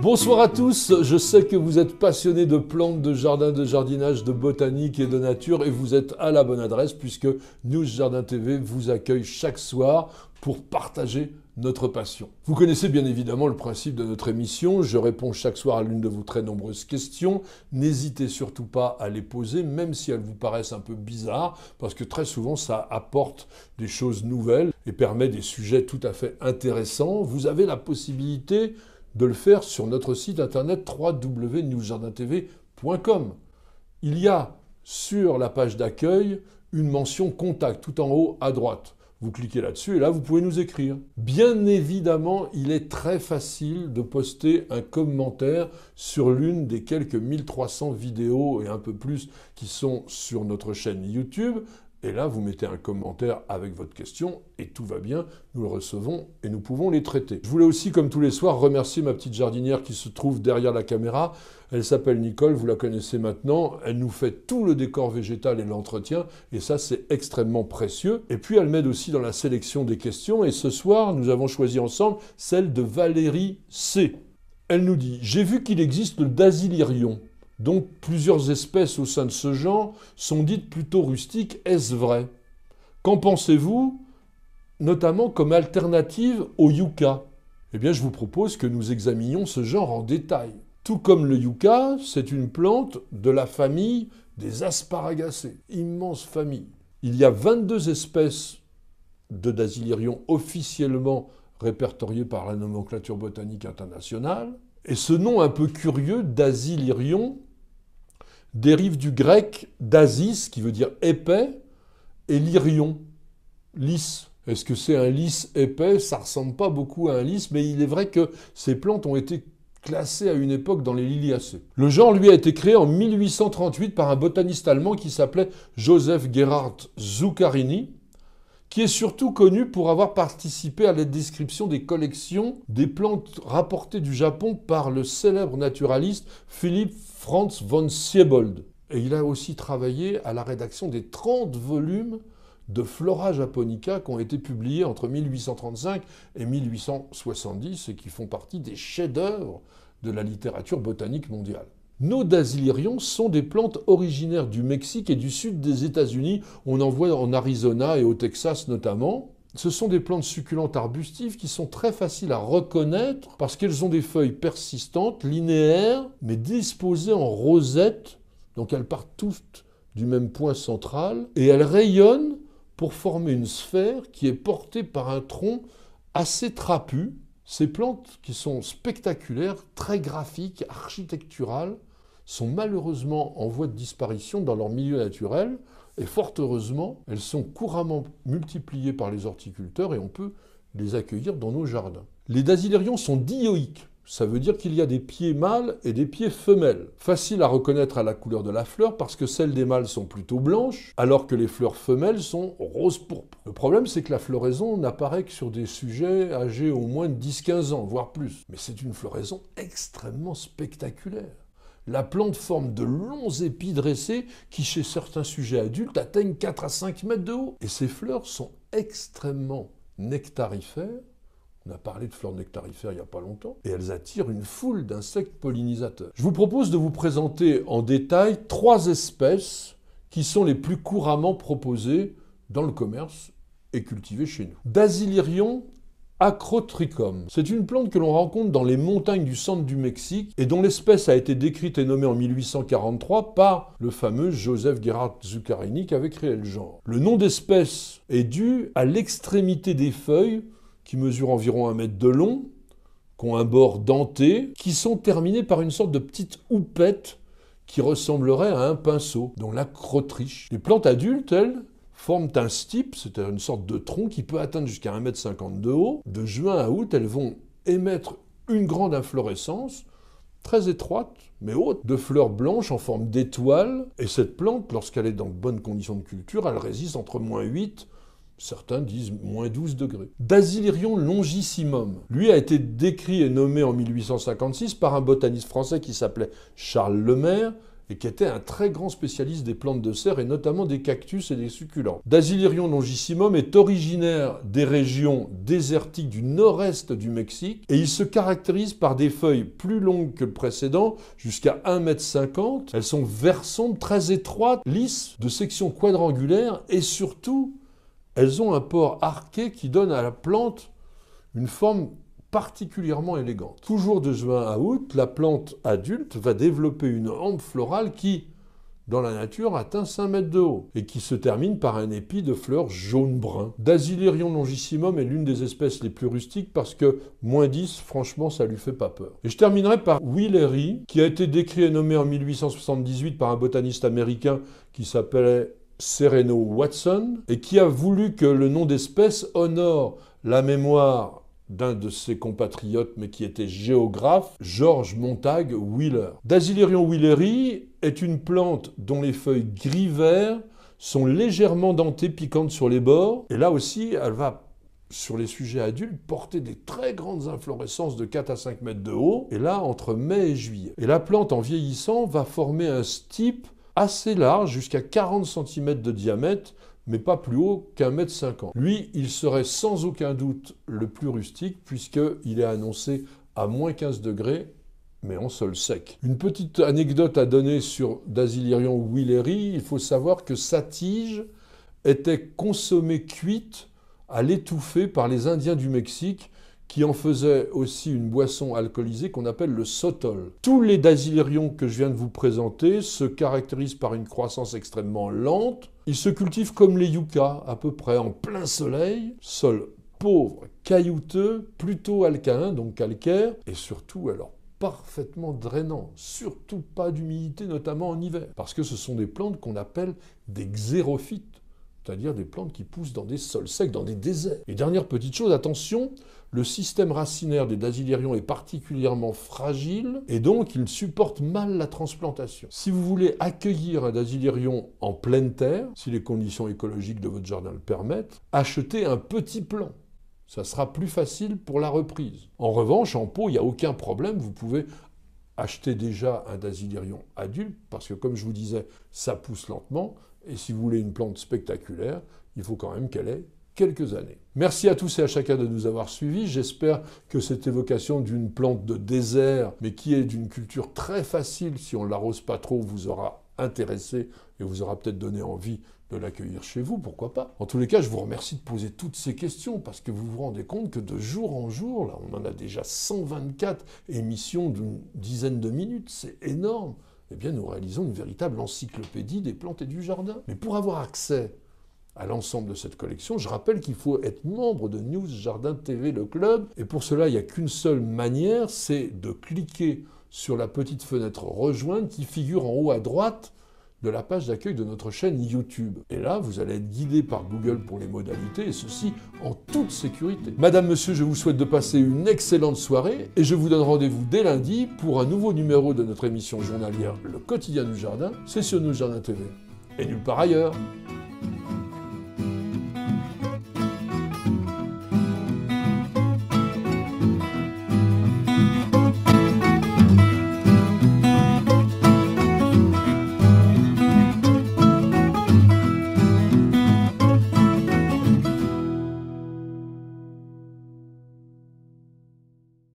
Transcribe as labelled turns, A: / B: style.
A: Bonsoir à tous, je sais que vous êtes passionnés de plantes, de jardin, de jardinage, de botanique et de nature et vous êtes à la bonne adresse puisque News Jardin TV vous accueille chaque soir pour partager notre passion. Vous connaissez bien évidemment le principe de notre émission, je réponds chaque soir à l'une de vos très nombreuses questions. N'hésitez surtout pas à les poser, même si elles vous paraissent un peu bizarres, parce que très souvent ça apporte des choses nouvelles et permet des sujets tout à fait intéressants. Vous avez la possibilité de le faire sur notre site internet www.newsjardintv.com. Il y a sur la page d'accueil une mention contact tout en haut à droite. Vous cliquez là-dessus et là, vous pouvez nous écrire. Bien évidemment, il est très facile de poster un commentaire sur l'une des quelques 1300 vidéos et un peu plus qui sont sur notre chaîne YouTube. Et là, vous mettez un commentaire avec votre question et tout va bien, nous le recevons et nous pouvons les traiter. Je voulais aussi, comme tous les soirs, remercier ma petite jardinière qui se trouve derrière la caméra. Elle s'appelle Nicole, vous la connaissez maintenant. Elle nous fait tout le décor végétal et l'entretien et ça, c'est extrêmement précieux. Et puis, elle m'aide aussi dans la sélection des questions et ce soir, nous avons choisi ensemble celle de Valérie C. Elle nous dit « J'ai vu qu'il existe le dasylirion. Donc plusieurs espèces au sein de ce genre sont dites plutôt rustiques, est-ce vrai? Qu'en pensez-vous, notamment comme alternative au yucca? Eh bien, je vous propose que nous examinions ce genre en détail. Tout comme le yucca, c'est une plante de la famille des asparagacées, immense famille. Il y a 22 espèces de dasylirion officiellement répertoriées par la nomenclature botanique internationale. Et ce nom un peu curieux, dasylirion, dérive du grec dasis, qui veut dire épais, et lyrion, lisse. Est-ce que c'est un lys épais? Ça ne ressemble pas beaucoup à un lys, mais il est vrai que ces plantes ont été classées à une époque dans les liliacées. Le genre, lui, a été créé en 1838 par un botaniste allemand qui s'appelait Joseph Gerhard Zuccarini, qui est surtout connu pour avoir participé à la description des collections des plantes rapportées du Japon par le célèbre naturaliste Philipp Franz von Siebold. Et il a aussi travaillé à la rédaction des 30 volumes de Flora Japonica qui ont été publiés entre 1835 et 1870 et qui font partie des chefs-d'œuvre de la littérature botanique mondiale. Nos dasylirions sont des plantes originaires du Mexique et du sud des États-Unis. On en voit en Arizona et au Texas notamment. Ce sont des plantes succulentes arbustives qui sont très faciles à reconnaître parce qu'elles ont des feuilles persistantes, linéaires, mais disposées en rosette. Donc elles partent toutes du même point central et elles rayonnent pour former une sphère qui est portée par un tronc assez trapu. Ces plantes qui sont spectaculaires, très graphiques, architecturales, sont malheureusement en voie de disparition dans leur milieu naturel et fort heureusement, elles sont couramment multipliées par les horticulteurs et on peut les accueillir dans nos jardins. Les dasylirions sont dioïques, ça veut dire qu'il y a des pieds mâles et des pieds femelles. Facile à reconnaître à la couleur de la fleur parce que celles des mâles sont plutôt blanches alors que les fleurs femelles sont rose pourpre. Le problème c'est que la floraison n'apparaît que sur des sujets âgés au moins de 10-15 ans, voire plus. Mais c'est une floraison extrêmement spectaculaire. La plante forme de longs épis dressés qui, chez certains sujets adultes, atteignent 4 à 5 mètres de haut. Et ces fleurs sont extrêmement nectarifères. On a parlé de fleurs nectarifères il n'y a pas longtemps. Et elles attirent une foule d'insectes pollinisateurs. Je vous propose de vous présenter en détail 3 espèces qui sont les plus couramment proposées dans le commerce et cultivées chez nous. Dasylirion acrotrichum. C'est une plante que l'on rencontre dans les montagnes du centre du Mexique et dont l'espèce a été décrite et nommée en 1843 par le fameux Joseph Gerhard Zuccarini qui avait créé le genre. Le nom d'espèce est dû à l'extrémité des feuilles qui mesurent environ 1 mètre de long, qui ont un bord denté, qui sont terminées par une sorte de petite houppette qui ressemblerait à un pinceau, dont l'acrotriche. Les plantes adultes, elles, forment un stipe, c'est-à-dire une sorte de tronc qui peut atteindre jusqu'à 1,50 m de haut. De juin à août, elles vont émettre une grande inflorescence, très étroite, mais haute, de fleurs blanches en forme d'étoile. Et cette plante, lorsqu'elle est dans de bonnes conditions de culture, elle résiste entre -8, certains disent -12 degrés. Dasylirion longissimum, lui a été décrit et nommé en 1856 par un botaniste français qui s'appelait Charles Lemaire, et qui était un très grand spécialiste des plantes de serre et notamment des cactus et des succulents. Dasylirion longissimum est originaire des régions désertiques du nord-est du Mexique et il se caractérise par des feuilles plus longues que le précédent, jusqu'à 1,50 m. Elles sont vert sombre, très étroites, lisses, de section quadrangulaire et surtout, elles ont un port arqué qui donne à la plante une forme particulièrement élégante. Toujours de juin à août, la plante adulte va développer une hampe florale qui, dans la nature, atteint 5 mètres de haut et qui se termine par un épi de fleurs jaune-brun. Dasylirion longissimum est l'une des espèces les plus rustiques parce que -10, franchement, ça lui fait pas peur. Et je terminerai par Willery, qui a été décrit et nommé en 1878 par un botaniste américain qui s'appelait Sereno Watson et qui a voulu que le nom d'espèce honore la mémoire d'un de ses compatriotes, mais qui était géographe, George Montague Wheeler. Dasylirion wheeleri est une plante dont les feuilles gris-vert sont légèrement dentées, piquantes sur les bords. Et là aussi, elle va, sur les sujets adultes, porter des très grandes inflorescences de 4 à 5 mètres de haut, et là, entre mai et juillet. Et la plante, en vieillissant, va former un stipe assez large, jusqu'à 40 cm de diamètre, mais pas plus haut qu'1,50 m. Lui, il serait sans aucun doute le plus rustique, puisqu'il est annoncé à -15 degrés, mais en sol sec. Une petite anecdote à donner sur Dasylirion wheeleri, il faut savoir que sa tige était consommée cuite à l'étouffer par les Indiens du Mexique, qui en faisaient aussi une boisson alcoolisée qu'on appelle le sotol. Tous les dasylirions que je viens de vous présenter se caractérisent par une croissance extrêmement lente. Ils se cultivent comme les yuccas, à peu près en plein soleil, sol pauvre, caillouteux, plutôt alcalin, donc calcaire, et surtout alors parfaitement drainant, surtout pas d'humidité, notamment en hiver, parce que ce sont des plantes qu'on appelle des xérophytes, c'est-à-dire des plantes qui poussent dans des sols secs, dans des déserts. Et dernière petite chose, attention, le système racinaire des dasylirions est particulièrement fragile et donc il supporte mal la transplantation. Si vous voulez accueillir un dasylyrion en pleine terre, si les conditions écologiques de votre jardin le permettent, achetez un petit plant. Ça sera plus facile pour la reprise. En revanche, en pot, il n'y a aucun problème, vous pouvez acheter déjà un dasylyrion adulte, parce que comme je vous disais, ça pousse lentement, et si vous voulez une plante spectaculaire, il faut quand même qu'elle ait quelques années. Merci à tous et à chacun de nous avoir suivis. J'espère que cette évocation d'une plante de désert, mais qui est d'une culture très facile, si on ne l'arrose pas trop, vous aura intéressé et vous aura peut-être donné envie de l'accueillir chez vous, pourquoi pas. En tous les cas, je vous remercie de poser toutes ces questions, parce que vous vous rendez compte que de jour en jour, là, on en a déjà 124 émissions d'une dizaine de minutes, c'est énorme. Eh bien, nous réalisons une véritable encyclopédie des plantes et du jardin. Mais pour avoir accès à l'ensemble de cette collection, je rappelle qu'il faut être membre de News Jardin TV, le club. Et pour cela, il n'y a qu'une seule manière, c'est de cliquer sur la petite fenêtre rejoindre qui figure en haut à droite de la page d'accueil de notre chaîne YouTube. Et là, vous allez être guidé par Google pour les modalités, et ceci en toute sécurité. Madame, monsieur, je vous souhaite de passer une excellente soirée, et je vous donne rendez-vous dès lundi pour un nouveau numéro de notre émission journalière Le Quotidien du Jardin. C'est sur News Jardin TV, et nulle part ailleurs.